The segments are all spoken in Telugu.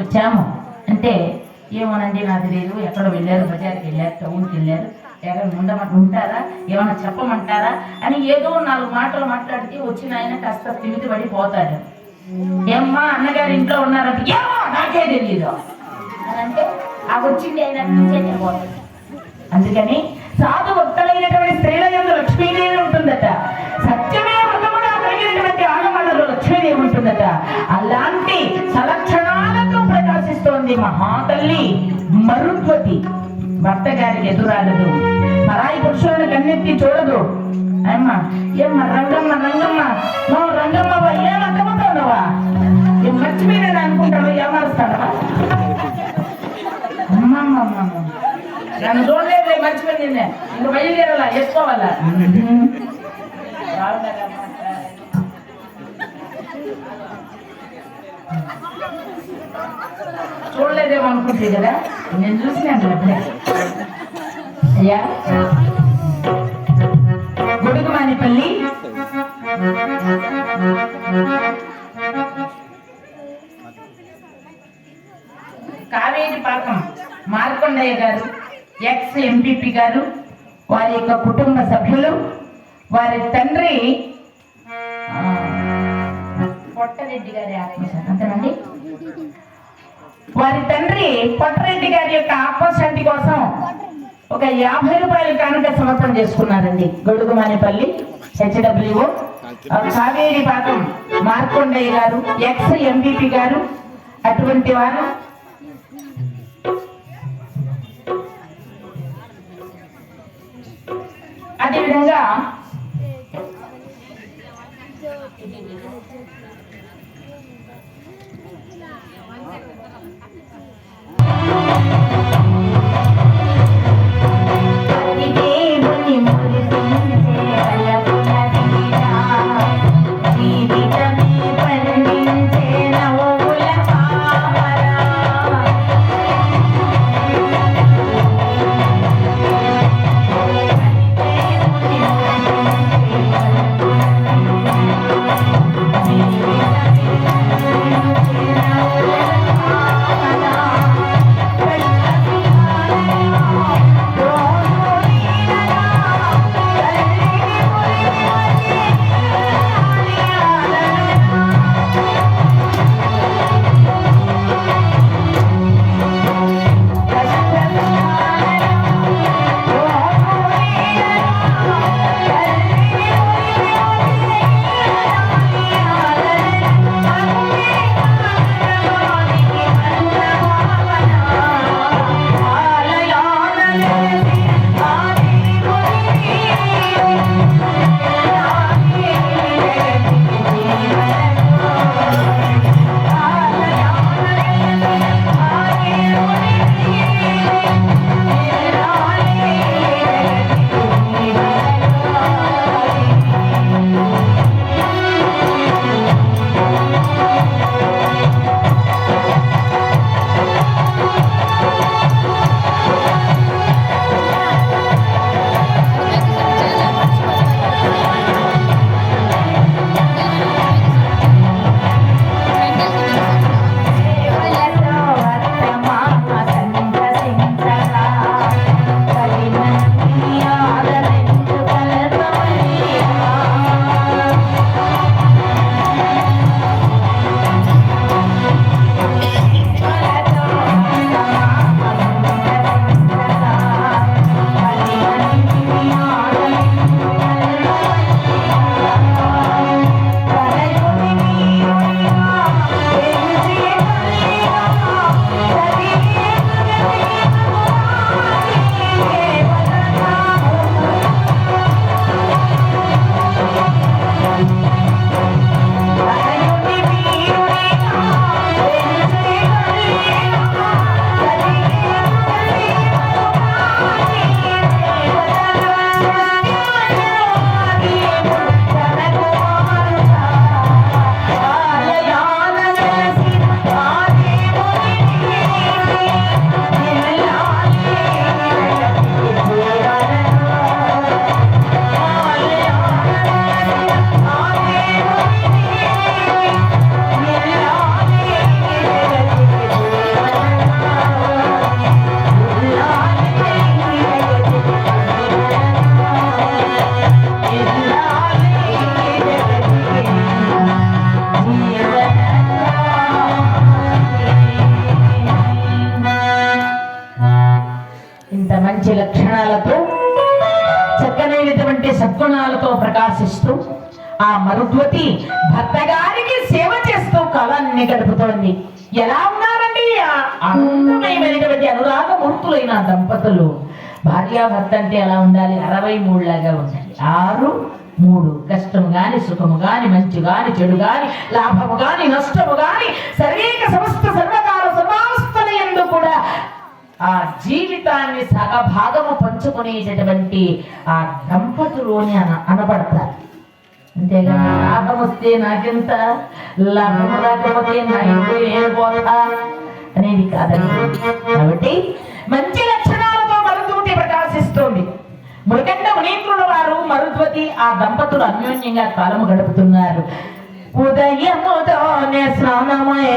వచ్చాము అంటే ఏమోనండి నాకు తెలియదు, ఎక్కడ వెళ్ళారు, బజార్కి వెళ్ళారు, టౌన్కి వెళ్ళారు, ఎక్కడ ఉంటారా, ఏమైనా చెప్పమంటారా అని ఏదో 4 మాటలు మాట్లాడితే వచ్చిన ఆయన కాస్త తిమిది పడిపోతాడు. ఏమ్మా అన్నగారు ఇంట్లో ఉన్నారంటే ఏమో నాకే తెలియదు అని అంటే ఆ వచ్చింది ఆయన పోతాడు. అందుకని సాధు భక్తులైనటువంటి స్త్రీల యందు లక్ష్మీదేవి ఉంటుందట. సత్యమే వ్రతముగా కలిగినటువంటి ఆడవాళ్ళలో లక్ష్మీదేవి ఉంటుందట. అలాంటి సలక్షణాలతో ప్రకాశిస్తోంది మహాతల్లి మరుద్వతి. భర్త గారికి ఎదురాడదు, పరాయి పురుషులను కన్నెత్తి చూడదు. అమ్మా ఏమ్మా రంగమ్మ రంగమ్మ నో రంగమ్మ ఏమక్కమవుతావునవా, ఏం మర్చిపోయినా అనుకుంటాడు, ఏమారుస్తాడవా? అమ్మమ్మమ్మ నన్ను చూడలేదు, మర్చిపోయింది, ఇంక బయలుదేరాలా, వేసుకోవాలా? చూడలేదేమో అనుకుంటే కదా, నేను చూసినాను అప్పుడే. అయ్యా గొడుగుమానిపల్లి కావేరి పాకం మార్కొండయ్య గారు, ఎక్స్ ఎంపీపీ గారు, వారి యొక్క కుటుంబ సభ్యులు, వారి తండ్రి పొట్టరెడ్డి గారి ఆత్మశాంతి అంతేనండి, వారి తండ్రి పొట్టరెడ్డి గారి యొక్క ఆత్మశాంతి కోసం ఒక 50 రూపాయలు కానుక సమర్పణ చేసుకున్నారండి. గొడుగుమానిపల్లి హెచ్డబ్ల్యూఓ కావేరి పాకం మార్కొండయ్య గారు, ఎక్స్ ఎంపీపీ గారు, అటువంటి వారు అదేవిధంగా సద్గుణాలతో ప్రకాశిస్తూ ఆ మరుద్వతి భర్త గారికి సేవ చేస్తూ కాలాన్ని గడుపుతోంది. ఎలా ఉన్నారండి ఆ అందమైనటువంటి అనురాగమూర్తులైన దంపతులు? భార్యాభర్త అంటే ఎలా ఉండాలి? 63 లాగా ఉండాలి. 6-3. కష్టము గాని, సుఖము గాని, మంచి గాని, చెడు గాని, లాభము గాని, నష్టము గాని, సర్వేక సమస్త సర్వకాల సర్వావస్థల యందు కూడా ఆ జీవితాన్ని సగభాగము పంచుకునేటటువంటి ఆ దంపతులు అని అనబడతారు. అంతేగాని లాభం వస్తే నాకెంత, లాభం రాకపోతే నాకు ఏం పోతా అనేది కాదండి. కాబట్టి మంచి లక్షణాలతో మరుద్వతి ప్రకాశిస్తోంది. మృగండ మునీంద్రుల వారు మరుద్వతి ఆ దంపతులు అన్యోన్యంగా కాలము గడుపుతున్నారు. ఉదయముతోనే స్నానమే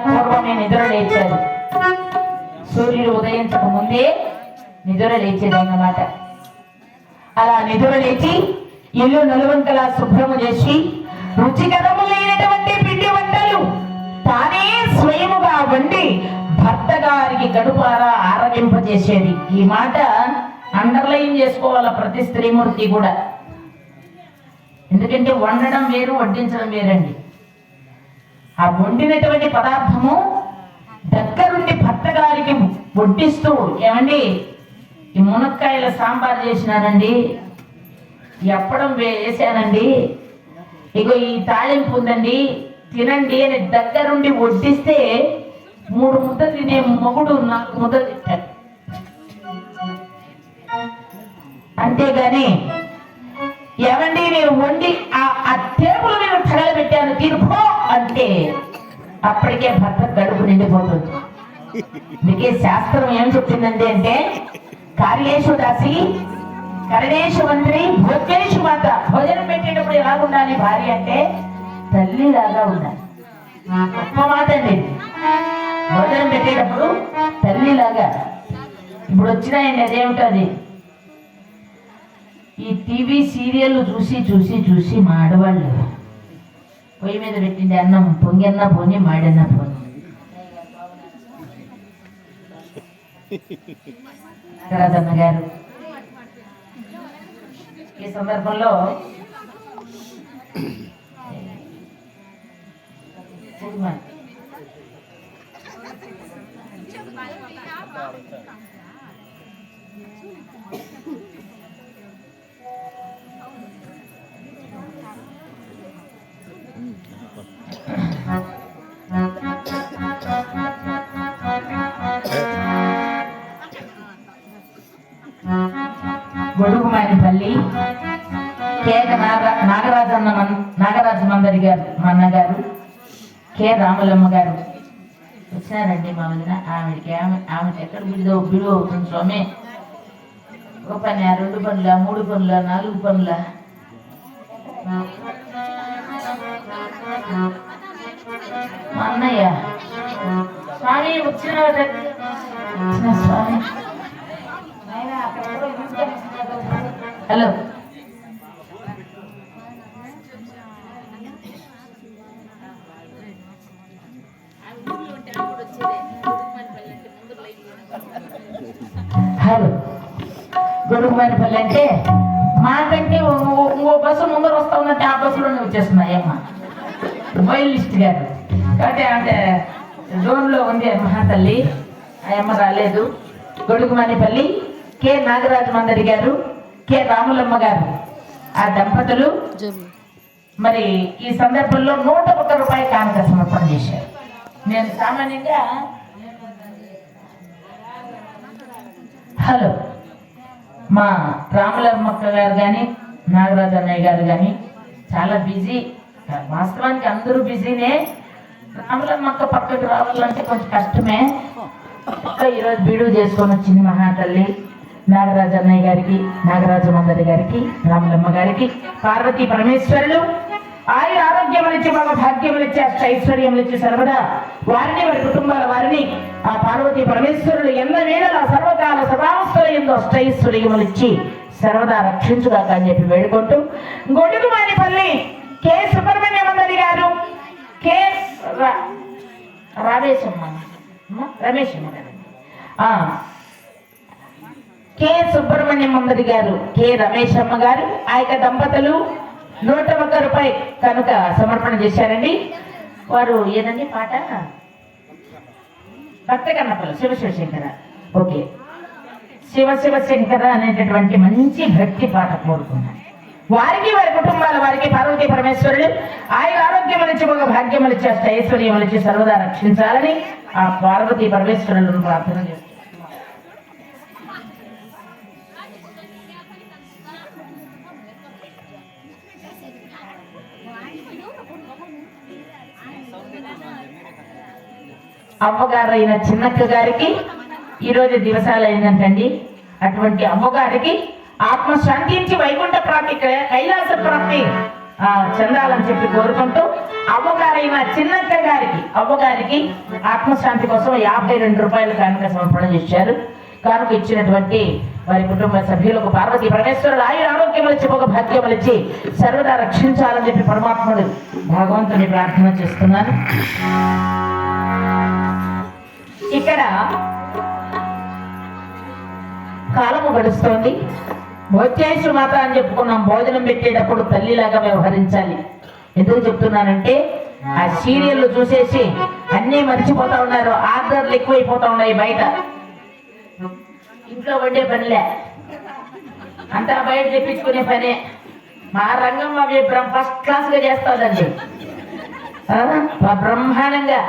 పూర్వమే నిద్ర లేచారు. సూర్యుడు ఉదయించక ముందే నిద్ర లేచేది అన్నమాట. అలా నిద్ర లేచి ఇల్లు నలువంకలా శుభ్రము చేసి రుచికరము లేనటువంటి పిండి వంటలు తానే స్వయముగా వండి భర్త గారికి గడుపారా ఆరగింపజేసేది. ఈ మాట అండర్లైన్ చేసుకోవాల ప్రతి స్త్రీమూర్తి కూడా. ఎందుకంటే వండడం వేరు, వడ్డించడం వేరండి. ఆ వండినటువంటి పదార్థము దగ్గరుండి భర్త గారికి వడ్డిస్తూ, ఏమండి ఈ మునక్కాయల సాంబార్ చేసినానండి, ఎప్పడం వేసానండి, ఇగో ఈ తాళింపు ఉందండి తినండి అని దగ్గరుండి వడ్డిస్తే 3 ముద్దలు తినే మొగుడు 4 ముద్దలు తింటాడు. అంతేగాని ఏమండి నేను వండి ఆ టేబుల్ మీద తగలబెట్టాను తిరుపో అంటే అప్పటికే భర్త గడుపు నిండిపోతుంది. మీకే శాస్త్రం ఏం చెప్పిందండి అంటే కార్యేషు దాసి కరణేషు మంత్రి భోజనేషు మాత. భోజనం పెట్టేటప్పుడు ఎలా ఉండాలి భార్య అంటే తల్లిలాగా ఉండాలి. గొప్ప మాట అండి. భోజనం పెట్టేటప్పుడు తల్లిలాగా. ఇప్పుడు వచ్చినాయండి అదేమిటది, ఈ టీవీ సీరియల్ చూసి చూసి చూసి మా ఆడవాళ్ళు పొయ్యి మీద పెట్టింది అన్నం పొంగన్నా పోని మాడన్నా పోని నాగరాజన్న గారు ఈ సందర్భంలో గొడుగుమానిపల్లి కేక నాగరాజు మందరి గారు మా అన్నగారు కె రాములమ్మ గారు వచ్చారండి మా వదిన. ఆమెకి ఎక్కడ బిడు అవుతుంది స్వామి. ఒక పని, 2 పనుల, 3 పనుల, 4 పనుల. మా అన్నయ్య స్వామి వచ్చిన స్వామి. హలో హలో గొడుగుమానిపల్లి అంటే మాకంటే ఓ బస్సు ముందర వస్తా ఉన్నట్టు ఆ బస్సులోనే వచ్చేస్తున్నాయి అమ్మ వైలిస్ట్ గారు. కాబట్టి అంటే జోన్లో ఉంది మహాతల్లి. ఆ అమ్మ రాలేదు. గొడుగుమానిపల్లి కె నాగరాజు మందరి గారు, కె రాములమ్మ గారు ఆ దంపతులు మరి ఈ సందర్భంలో 101 రూపాయల కానుక సమర్పణ చేశారు. నేను సామాన్యంగా హలో మా రాములమ్మక్క గారు కానీ నాగరాజు అన్నయ్య గారు కానీ చాలా బిజీ. వాస్తవానికి అందరూ బిజీనే. రాములమ్మక్క పక్కకు రావాలంటే కొంచెం కష్టమే. ఈరోజు బీడు చేసుకొని వచ్చింది మహాతల్లి. నాగరాజు అన్నయ్య గారికి, నాగరాజు మందరి గారికి, రాములమ్మ గారికి పార్వతీ పరమేశ్వరులు ఆయన ఆరోగ్యములిచ్చి మాకు భాగ్యములిచ్చి అష్టైశ్వర్యములిచ్చి సర్వదా వారిని వారి కుటుంబాల వారిని ఆ పార్వతీ పరమేశ్వరులు ఎన్న వేళల సర్వకాల సదావస్థలందు అష్టైశ్వర్యములిచ్చి సర్వదా రక్షించుగాక అని చెప్పి వేడుకుంటూ గొడుగుమానిపల్లి కె సుబ్రహ్మణ్య మందరి గారు, కె రమేశమ్మ గారు, కె సుబ్రహ్మణ్య మందరి గారు, కె రమేశమ్మ గారు ఆ యొక్క దంపతులు 101 రూపాయి కనుక సమర్పణ చేశారండి. వారు ఏదండి పాట భక్త కన్నప్పలు శివశివశంకర. ఓకే, శివశివశంకర అనేటటువంటి మంచి భక్తి పాట కోరుకున్నారు. వారికి వారి కుటుంబాల వారికి పార్వతీ పరమేశ్వరుడు ఆయన ఆరోగ్యములిచ్చి ఒక భాగ్యములిచ్చి అష్టైశ్వర్యములిచ్చి సర్వదా రక్షించాలని ఆ పార్వతీ పరమేశ్వరులను ప్రార్థన చేస్తారు. అమ్మగారైన చిన్నక్క గారికి ఈరోజు దివసాలు అయిందంటండి. అటువంటి అమ్మగారికి ఆత్మశాంతించి వైకుంఠ ప్రాప్తి, కైలాస ప్రాప్తి చెందాలని చెప్పి కోరుకుంటూ అమ్మగారైన చిన్నక్క గారికి ఆత్మశాంతి కోసం 52 రూపాయలు కానుక సమర్పణ చేశారు. కానుక ఇచ్చినటువంటి వారి కుటుంబ సభ్యులకు పార్వతీ పరమేశ్వరుడు ఆయుర ఆరోగ్యములిచ్చి ఒక భాగ్యములిచ్చి సర్వదా రక్షించాలని చెప్పి పరమాత్ముడు భగవంతుని ప్రార్థన చేస్తున్నాను. ఇక్కడ కాలము గడుస్తోంది. భోజేశ్వర మాత అని చెప్పుకున్నాం. భోజనం పెట్టేటప్పుడు తల్లిలాగా వ్యవహరించాలి. ఎందుకు చెప్తున్నానంటే ఆ సీరియల్ చూసేసి అన్నీ మర్చిపోతా ఉన్నారు. ఆర్డర్లు ఎక్కువైపోతా ఉన్నాయి. బయట ఇంట్లో వండే పనిలే, అంతా బయట తెప్పించుకునే పనే. మా రంగమ్మ ఫస్ట్ క్లాస్ గా చేస్తుందండి, బ్రహ్మాండంగా.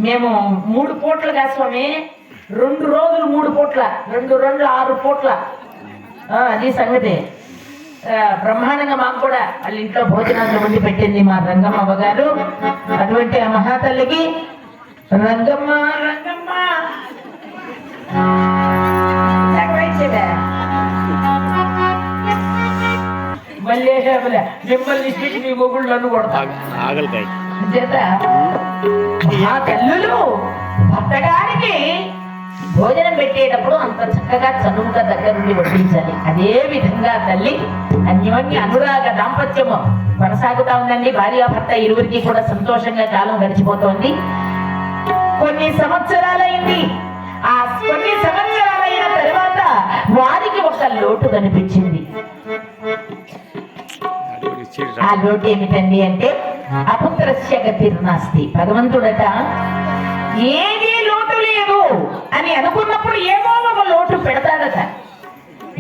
మేము 3 పూట్లుగా స్వామి, 2 రోజులు 3 పూట్ల, 2 2 6 పూట్ల. అది సంగతి. బ్రహ్మాండంగా మాకు కూడా వాళ్ళ ఇంట్లో భోజనాలు వండి పెట్టింది మా రంగమ్మ గారు. అటువంటి ఆ మహాతల్లికి రంగమ్మ మళ్ళీ మిమ్మల్ని మీ మొగుళ్ళు కొడతా చేత ఆ తల్లులు భర్తగారికి భోజనం పెట్టేటప్పుడు అంత చక్కగా చనువుగా దగ్గర నుండి వడ్డించాలి. అదే విధంగా తల్లి అన్యోన్య అనురాగ దాంపత్యము కొనసాగుతా ఉందండి. భార్యాభర్త ఇరువురికి కూడా సంతోషంగా కాలం గడిచిపోతోంది. కొన్ని సంవత్సరాలైంది. ఆ కొన్ని సంవత్సరాలైన తర్వాత వారికి ఒక లోటు కనిపించింది. ఆ లోటు ఏమిటండి అంటే అపుత్రస్య గతిర్నాస్తి. భగవంతుడట ఏదీ లోటు లేదు అని అనుకున్నప్పుడు ఏమో ఒక లోటు పెడతాడట.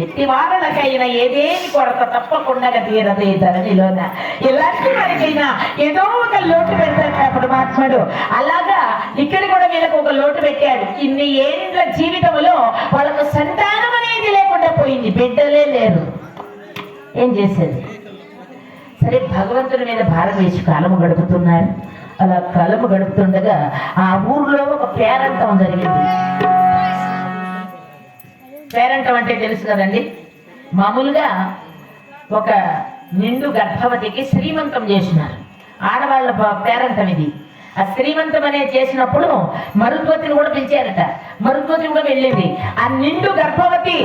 ఎట్టి వారలకైనా ఏదేని కొరత తప్పకుండా తీరదే ధరణిలోన. ఎలాంటి వారికైనా ఏదో ఒక లోటు పెడతాడు పరమాత్ముడు. అలాగా ఇక్కడ కూడా వీళ్ళకు ఒక లోటు పెట్టాడు. ఇన్ని ఏండ్ల జీవితంలో వాళ్ళకు సంతానం అనేది లేకుండా పోయింది, బిడ్డలే లేరు. ఏం చేసేది? సరే, భగవంతుని మీద భారం వేసి కాలము గడుపుతున్నారు. అలా కాలము గడుపుతుండగా ఆ ఊర్లో ఒక పేరంటం జరిగింది. పేరంటం అంటే తెలుసు కదండి. మామూలుగా ఒక నిండు గర్భవతికి శ్రీమంతం చేసినారు. ఆడవాళ్ళ పేరంటం ఇది. ఆ శ్రీమంతం అనేది చేసినప్పుడు మరుద్వతిని కూడా పిలిచారట. మరుద్వతి కూడా వెళ్ళింది. ఆ నిండు గర్భవతి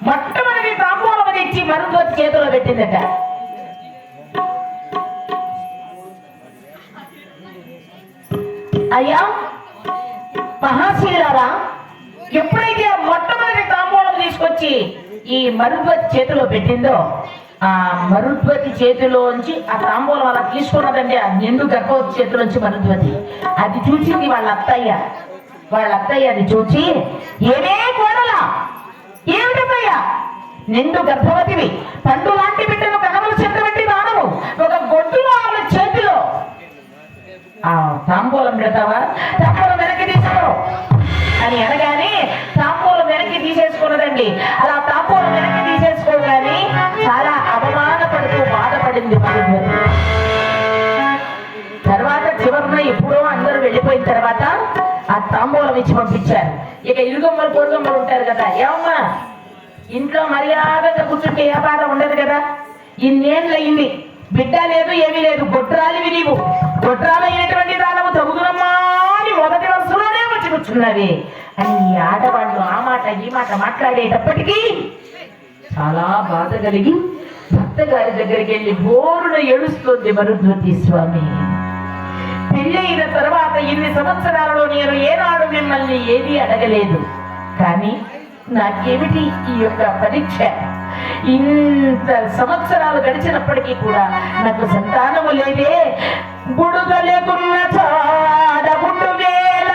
మొట్టమొదటి తాంబూలం ఇచ్చి మరుద్వతి చేతిలో పెట్టిందట. అయ్యా మహాశీలారా, ఎప్పుడైతే ఆ మొట్టమొదటి తాంబూలం తీసుకొచ్చి ఈ మరుద్వతి చేతిలో పెట్టిందో, ఆ మరుద్వతి చేతిలోంచి ఆ తాంబూలం అలా తీసుకున్నదండి. ఆ నిండు గర్భవతి చేతిలోంచి మరుద్వతి అది చూసింది వాళ్ళ అత్తయ్య. వాళ్ళ అత్తయ్య అది చూసి, ఏమే కోడలా, ఏమిటయ్యా, నిండు గర్భవతివి, పండు లాంటి బిడ్డను కనవలు చెందబెట్టి రానవు, ఒక గొడ్డు వాళ్ళ చేతిలో ఆ తాంబూలం పెడతావా, తాంబూలం వెనక్కి తీసుకో అని అనగానే తాంబూలం వెనక్కి తీసేసుకున్నదండి. అలా తాంబూలం వెనక్కి తీసేసుకోగానే చాలా అవమానపడుతూ బాధపడింది మరుద్వతి. తర్వాత చివరిన ఎప్పుడో అందరూ వెళ్ళిపోయిన తర్వాత ఆ తాంబూలం ఇచ్చి పంపించారు. ఇక ఇరుగమ్మలు పొరుగమ్మలు ఉంటారు కదా, ఏమమ్మా ఇంట్లో మర్యాదగా కూర్చుంటే ఏ బాధ ఉండదు కదా, ఇన్నేళ్ళు అయింది, బిడ్డ లేదు, ఏమీ లేదు, గొడ్రాలివి నీవు, గొడ్రాలైనటువంటి దానము తగుదునమ్మా అని మొదటి వరుసలోనే వచ్చి కూర్చున్నది అని ఈ ఆడవాళ్ళు ఆ మాట ఈ మాట మాట్లాడేటప్పటికీ చాలా బాధ కలిగి భర్త గారి దగ్గరికి వెళ్ళి బోరున ఏడుస్తుంది మరుద్వతి. స్వామి, పెళ్ళైన తర్వాత ఇన్ని సంవత్సరాలలో నేను ఏనాడు మిమ్మల్ని ఏదీ అడగలేదు, కానీ నాకేమిటి ఈ యొక్క పరీక్ష? ఇంత సంవత్సరాలు గడిచినప్పటికీ కూడా నాకు సంతానము లేదే. బుడుగ లేకున్న చాడ బుడ్డు వేళ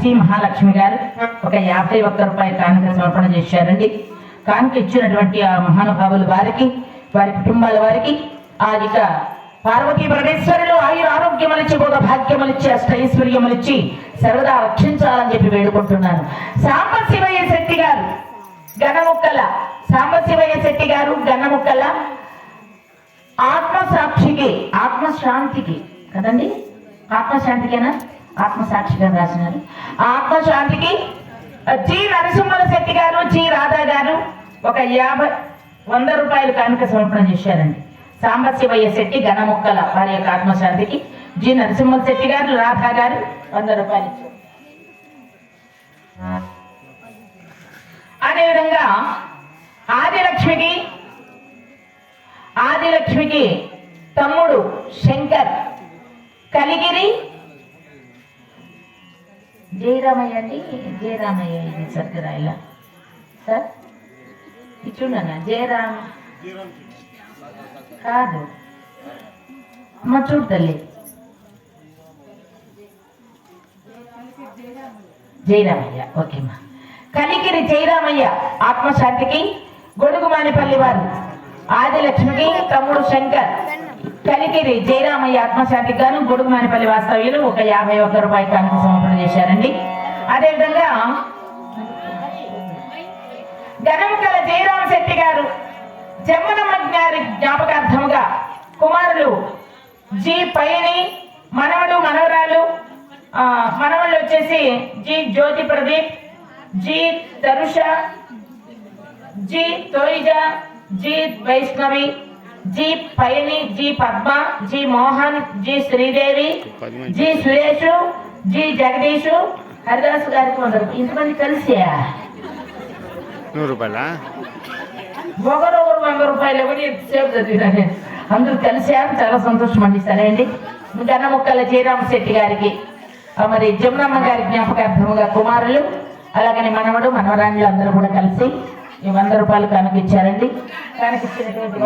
శ్రీ మహాలక్ష్మి గారు ఒక 51 రూపాయల కానుక సమర్పణ చేశారండి. కానుక ఇచ్చినటువంటి ఆ మహానుభావులు వారికి, వారి కుటుంబాల వారికి ఆ ఇక పార్వతీ పరమేశ్వరులు ఆయుర ఆరోగ్యమలిచ్చి, భోగ భాగ్యమలిచ్చి, అష్టైశ్వర్యమలిచ్చి సర్వదా రక్షించాలని చెప్పి వేడుకుంటున్నాను. సాంబశివయ్య శెట్టి గారు గణముక్కల, సాంబశివయ్య శెట్టి గారు గణముక్కల ఆత్మసాక్షికి, ఆత్మశాంతికి కదండి, ఆత్మశాంతికేనా, ఆత్మసాక్షిగా రాసినారు. ఆ ఆత్మశాంతికి జి నరసింహల శెట్టి గారు, జి రాధా గారు ఒక 100 రూపాయలు కానుక సమర్పణ చేశారండి. సాంబశివయ్య శెట్టి గణముక్కల వారి యొక్క ఆత్మశాంతికి జి నరసింహల శెట్టి గారు, రాధా గారు 100 రూపాయలు ఇచ్చారు. అదేవిధంగా ఆదిలక్ష్మికి తమ్ముడు శంకర్ కలిగిరి జయరామయ్య అండి, జయరామయ్య ఇది సర్గరాయిలా సార్ ఇచ్చుండనా జయరామ్ కాదు అమ్మ చూడు తల్లి జయరామయ్య ఓకేమ్మా. కలిగిరి జయరామయ్య ఆత్మశాంతికి గొడుగుమానిపల్లి వారు ఆదిలక్ష్మికి తమ్ముడు శంకర్ కలిగిరి జయరామయ్య ఆత్మశాంతికి గాను గొడుగుమానిపల్లి వాస్తవ్యులు ఒక 51 రూపాయల కానుక సమర్పణ చేశారండి. అదేవిధంగా గణముకల జయరామ శెట్టి గారు జమ్మనమ్మ గారి జ్ఞాపకార్థముగా కుమారులు జి పైని మనవడు మనవరాలు మనవళ్ళు వచ్చేసి G Jyothi Pradeep, G Tarusha, G Toija, G Vaishnavi, G Paini, G Padma, G Mohan, G Sridevi, G Suresh, G Jagadish, Haridas గారికి 100 రూపాయలు. ఇంతమంది కలిసి 100 రూపాయలా? ఒకరొకరు 100 రూపాయలు కూడా సేపు చదివినా అందరూ కలిసారు. చాలా సంతోషం అండి. సరే అండి. గన్నముక్కల జయరామ శెట్టి గారికి మరి జమునమ్మ గారి జ్ఞాపకార్థముగా కుమారులు అలాగని మనవడు మనవరాళ్ళు అందరూ కూడా కలిసి 100 రూపాయలు కానుకిచ్చారండి. కానుకిచ్చినటువంటి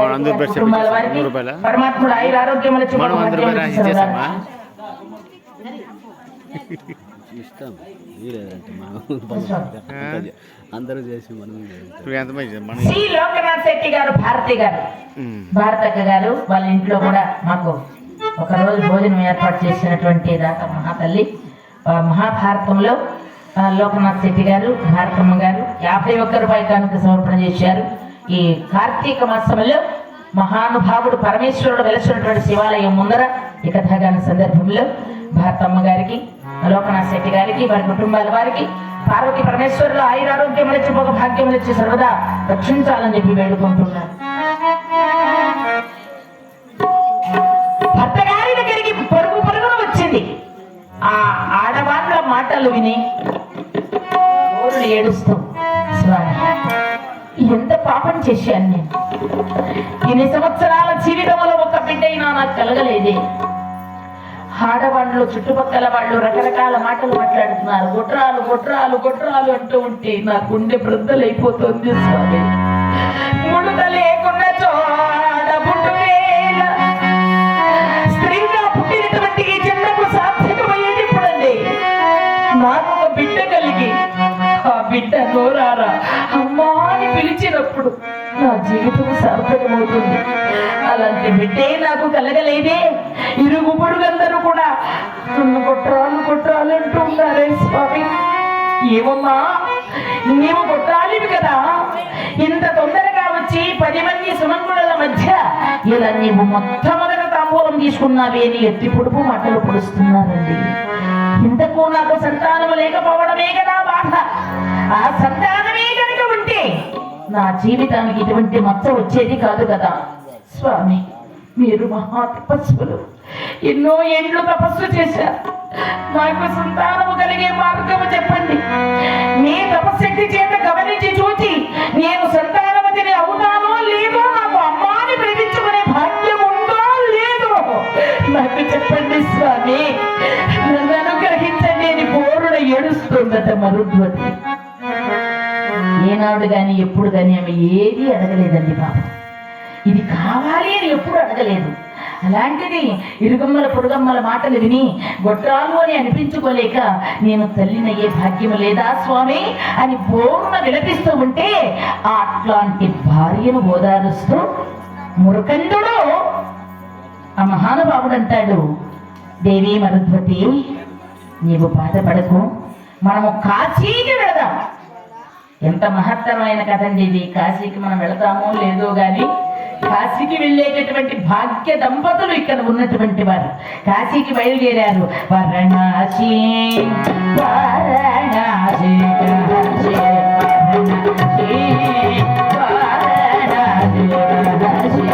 కుటుంబాల వారికి పరమాత్ముడు ఆయుర ఆరోగ్యములు శ్రీ లోకనాథ్ శెట్టి గారు, భారతక్క గారు వాళ్ళ ఇంట్లో కూడా మాకు ఒక రోజు భోజనం ఏర్పాటు చేసినటువంటి దాకా మహాతల్లి మహాభారతంలో లోకనాథ్ శెట్టి గారు, భారతమ్మ గారు 51 రూపాయల కానుక సమర్పణ చేశారు. ఈ కార్తీక మాసంలో మహానుభావుడు పరమేశ్వరుడు వెలసినటువంటి శివాలయం ముందర ఈ కథాగాన సందర్భంలో భారతమ్మ గారికి, లోకనాథ్ శెట్టి గారికి, వారి కుటుంబాల వారికి పార్వతి పరమేశ్వరులు ఆయురారోగ్యం వచ్చి ఒక భాగ్యం వచ్చి సర్వదా రక్షించాలని చెప్పి వేడుకుంటున్నారు. భర్త గారి దగ్గరికి పరుగున వచ్చింది. ఆ ఆడవాళ్ళ మాటలు విని ఊరులు ఏడుస్తూ, స్వామి ఎంత పాపం చేశాను నేను, ఇన్ని సంవత్సరాల జీవితంలో ఒక బిడ్డైనా నాకు కలగలేదే. ఆడవాళ్ళు చుట్టుపక్కల వాళ్ళు రకరకాల మాటలు మాట్లాడుతున్నారు. గొట్రాలు గొట్రాలు గొట్రాలు అంటూ ఉంటే నా గుండె వృద్ధలైపోతుంది స్వామి. ముడత లేకుండా చోడ పుట్టువేళ స్త్రీగా పుట్టినటువంటి ఈ జన్మకు సార్థకమయ్యేది ఇప్పుడండి. నాకు ఒక బిడ్డ కలిగి ఆ బిడ్డ నోరారా అమ్మా అని పిలిచినప్పుడు నా జీవితం సార్థకమవుతుంది. అలాంటి బిడ్డే నాకు కలగలేదే. ఇరుగు పొరుగందరూ కూడా కొట్రాలు కొట్రాలు అంటూ ఉన్నారే స్వామి. ఏమమ్మా నీవు కొట్రాలివి కదా, ఇంత తొందరగా వచ్చి 10 మంది సుమంగుళల మధ్య ఇలా నీవు మొట్టమొదట తాంబూలం తీసుకున్నావి అని ఎత్తి పొడుపు మాటలు పొడుస్తున్నారండి. ఇంతకు నాకు సంతానం లేకపోవడమే కదా బాధ. ఆ సంతానమే కనుక ఉంటే నా జీవితానికి ఇటువంటి మచ్చ వచ్చేది కాదు కదా స్వామి. మీరు మహా తపస్సులు, ఎన్నో ఏండ్లు తపస్సు చేశారు. నాకు సంతానము కలిగే మార్గము చెప్పండి. మీ తపశక్తి చేత గమనించి చూచి నేను సంతానవతిని అవుతానో లేదో, నాకు అమ్మాని ప్రేమించుకునే భాగ్యం ఉందో లేదో నాకు చెప్పండి స్వామి. నన్ను అనుగ్రహించండి అని బోరున ఏడుస్తుందట మరుద్వతి. ఏనాడు గాని ఎప్పుడు గాని ఆమె ఏది అడగలేదండి పాపం. ఇది కావాలి అని ఎప్పుడు అడగలేదు. అలాంటిది ఇరుగమ్మల పొరుగమ్మల మాటలు విని గొట్రాలు అని అనిపించుకోలేక నేను తల్లినయ్యే భాగ్యము లేదా స్వామి అని బోరున విలపిస్తూ ఉంటే అట్లాంటి భార్యను ఓదారుస్తూ మురకందుడు ఆ మహానుభావుడు అంటాడు, దేవి మరుద్వతి నీవు బాధపడకు, మనము కాశీకి వెళదాం. ఎంత మహత్తరమైన కథండి ఇది. కాశీకి మనం వెళతామో లేదో గాని కాశీకి వెళ్ళేటటువంటి భాగ్య దంపతులు ఇక్కడ ఉన్నటువంటి వారు కాశీకి బయలుదేరారు. వారణాసి వారణాసి కాశీ, వారణాసి వారణాసి కాశీ,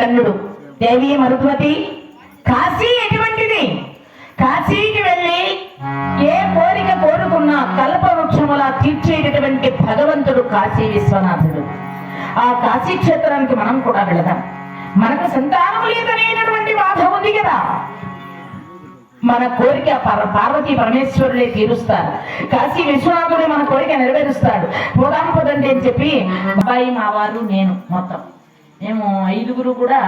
కన్నుడు. దేవి మరుద్వతి, కాశీ ఎటువంటిది? కాశీకి వెళ్ళి ఏ కోరిక కోరుకున్నా కల్పవృక్షములా తీర్చేటటువంటి భగవంతుడు కాశీ విశ్వనాథుడు. ఆ కాశీ క్షేత్రానికి మనం కూడా వెళదాం. మనకు సంతానం లేదనేటటువంటి బాధ ఉంది కదా, మన కోరిక పార్వతీ పరమేశ్వరులే తీరుస్తారు. కాశీ విశ్వనాథుడే మన కోరిక నెరవేరుస్తాడు. పోదాం పోదండి అని చెప్పి అబ్బాయి, మా వారు, నేను మొత్తం మేము 5గురు కూడా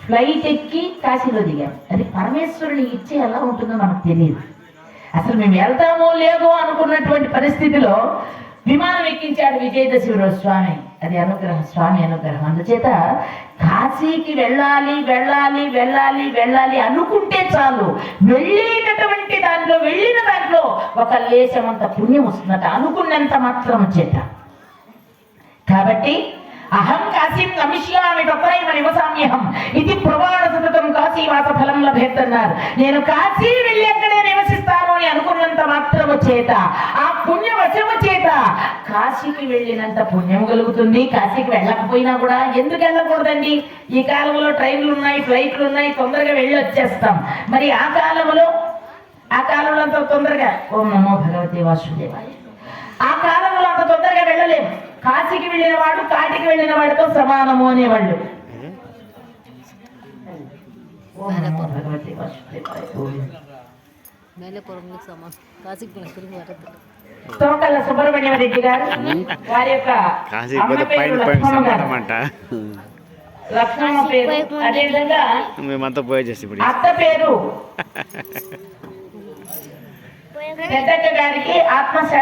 ఫ్లైట్ ఎక్కి కాశీలో దిగాం. అది పరమేశ్వరుని ఇచ్చే ఎలా ఉంటుందో మనకు తెలియదు. అసలు మేము వెళ్తామో లేదో అనుకున్నటువంటి పరిస్థితిలో విమానం ఎక్కించాడు విజయదశమి రోజు స్వామి. అది అనుగ్రహం, స్వామి అనుగ్రహం. అందుచేత కాశీకి వెళ్ళాలి వెళ్ళాలి వెళ్ళాలి వెళ్ళాలి అనుకుంటే చాలు, వెళ్ళిన దాంట్లో ఒక లేశమంత పుణ్యం వస్తుందట, అనుకున్నంత మాత్రం చేత. కాబట్టి అహం కాశీం గమిష్యామి తత్రైవ నివసామ్యహం ఇది ప్రమాణ సతతం కాశీవాస ఫలం లభేత్తన్నారు. నేను కాశీ వెళ్ళి అక్కడే నివసిస్తాను అని అనుకున్నంత మాత్రము చేత, ఆ పుణ్యవశము చేత కాశీకి వెళ్ళినంత పుణ్యం కలుగుతుంది. కాశీకి వెళ్ళకపోయినా కూడా ఎందుకు వెళ్ళకూడదండి? ఈ కాలంలో ట్రైన్లు ఉన్నాయి, ఫ్లైట్లు ఉన్నాయి, తొందరగా వెళ్ళి వచ్చేస్తాం. మరి ఆ కాలంలో అంత తొందరగా, ఓం నమో భగవతే వాసుదేవాయ, ఆ కాలంలో అంత తొందరగా వెళ్ళలేము. కాశీకి వెళ్ళిన వాడు కాటికి వెళ్ళిన వాడితో సమానము అనేవాళ్ళు. తోకల్ల సుబ్రహ్మణ్యం రెడ్డి గారు, వారి యొక్క లక్ష్మమ్మ పేరు, అదేవిధంగా అత్త పేరు పెద్దక్క గారికి ఆత్మ